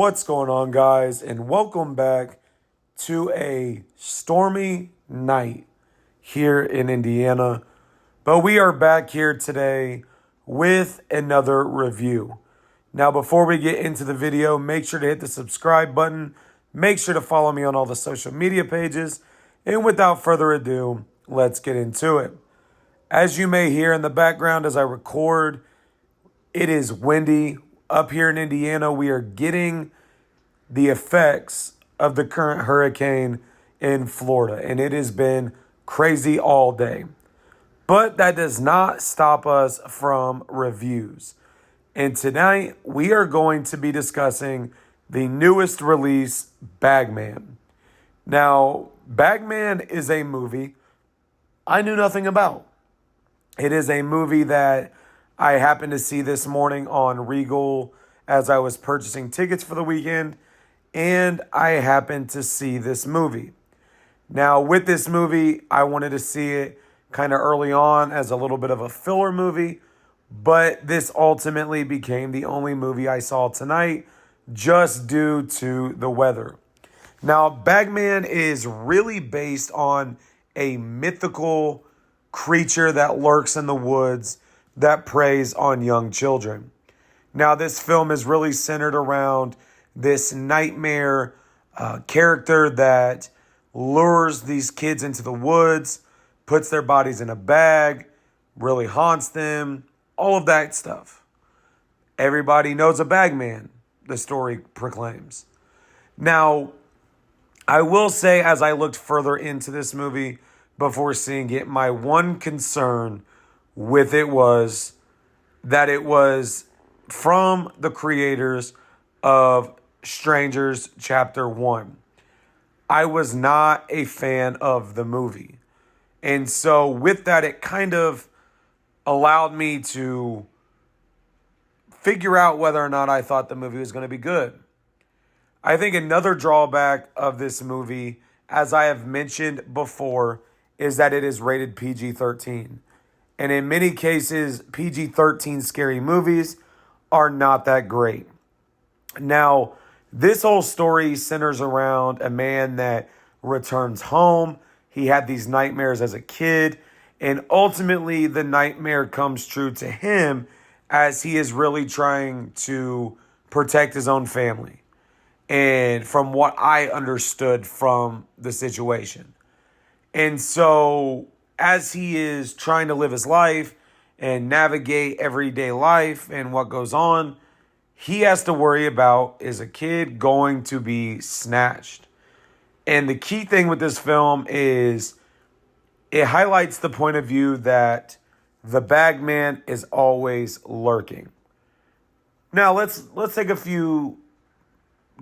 What's going on, guys, and welcome back to a stormy night here in Indiana. But we are back here today with another review. Now, before we get into the video, make sure to hit the subscribe button. Make sure to follow me on all the social media pages. And without further ado, let's get into it. As you may hear in the background as I record, it is windy. Up here in Indiana, we are getting the effects of the current hurricane in Florida, and it has been crazy all day. But that does not stop us from reviews. And tonight, we are going to be discussing the newest release, BAGMAN. Now, BAGMAN is a movie I knew nothing about. It is a movie that I happened to see this morning on Regal as I was purchasing tickets for the weekend, and I happened to see this movie. Now, with this movie, I wanted to see it kind of early on as a little bit of a filler movie, but this ultimately became the only movie I saw tonight just due to the weather. Now, BAGMAN is really based on a mythical creature that lurks in the woods that preys on young children. Now, this film is really centered around this nightmare character that lures these kids into the woods, puts their bodies in a bag, really haunts them, all of that stuff. Everybody knows a bagman, the story proclaims. Now, I will say, as I looked further into this movie before seeing it, my one concern with it was that it was from the creators of Strangers Chapter 1. I was not a fan of the movie. And so with that, it kind of allowed me to figure out whether or not I thought the movie was going to be good. I think another drawback of this movie, as I have mentioned before, is that it is rated PG-13. And in many cases, PG-13 scary movies are not that great. Now, this whole story centers around a man that returns home. He had these nightmares as a kid, and ultimately the nightmare comes true to him as he is really trying to protect his own family. And from what I understood from the situation. And so as he is trying to live his life and navigate everyday life and what goes on, he has to worry about, is a kid going to be snatched? And the key thing with this film is it highlights the point of view that the bagman is always lurking. Now, let's take a few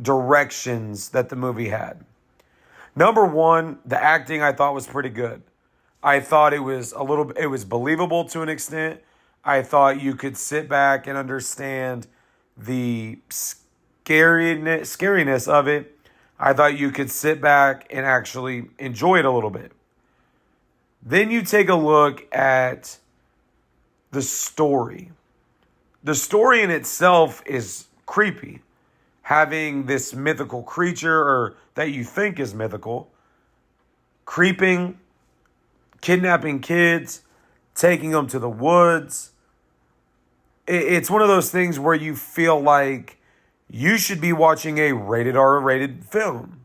directions that the movie had. Number one, the acting I thought was pretty good. I thought it was believable to an extent. I thought you could sit back and understand the scariness of it. I thought you could sit back and actually enjoy it a little bit. Then you take a look at the story. The story in itself is creepy. Having this mythical creature, or that you think is mythical, creeping, kidnapping kids, taking them to the woods. It's one of those things where you feel like you should be watching a rated R rated film.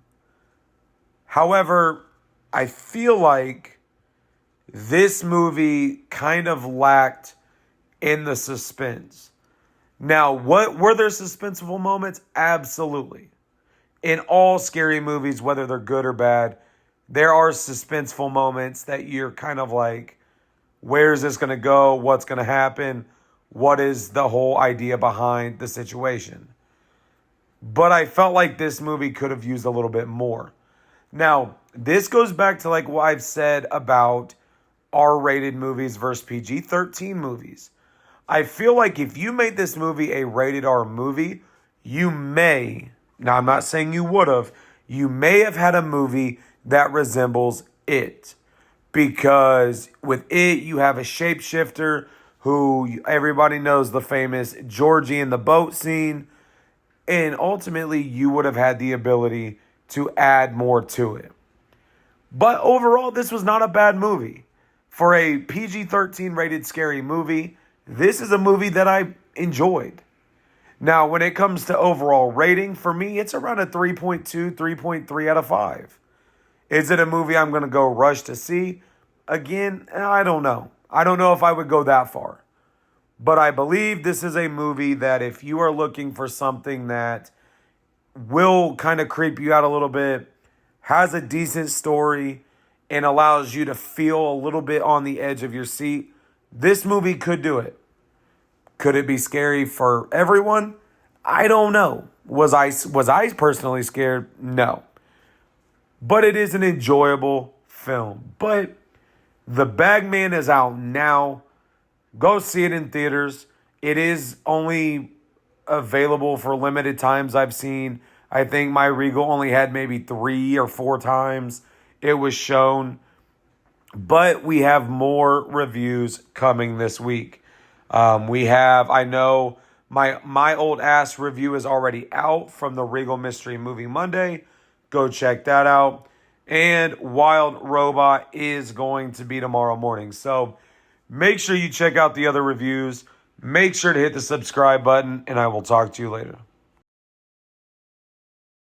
However, I feel like this movie kind of lacked in the suspense. Now, what were there suspenseful moments? Absolutely. In all scary movies, whether they're good or bad, there are suspenseful moments that you're kind of like, where is this going to go? What's going to happen? What is the whole idea behind the situation? But I felt like this movie could have used a little bit more. Now, this goes back to like what I've said about R-rated movies versus PG-13 movies. I feel like if you made this movie a rated R movie, you may, now I'm not saying you would have, you may have had a movie that resembles it. Because with it, you have a shapeshifter who everybody knows, the famous Georgie in the boat scene. And ultimately, you would have had the ability to add more to it. But overall, this was not a bad movie. For a PG-13 rated scary movie, this is a movie that I enjoyed. Now, when it comes to overall rating, for me, it's around a 3.2, 3.3 out of 5. Is it a movie I'm going to go rush to see? Again, I don't know. I don't know if I would go that far. But I believe this is a movie that if you are looking for something that will kind of creep you out a little bit, has a decent story, and allows you to feel a little bit on the edge of your seat, this movie could do it. Could it be scary for everyone? I don't know. Was I personally scared? No. But it is an enjoyable film. But The Bagman is out now. Go see it in theaters. It is only available for limited times I've seen. I think my Regal only had maybe 3 or 4 times it was shown. But we have more reviews coming this week. I know my old ass review is already out from the Regal Mystery Movie Monday. Go check that out. And Wild Robot is going to be tomorrow morning. So make sure you check out the other reviews. Make sure to hit the subscribe button, and I will talk to you later.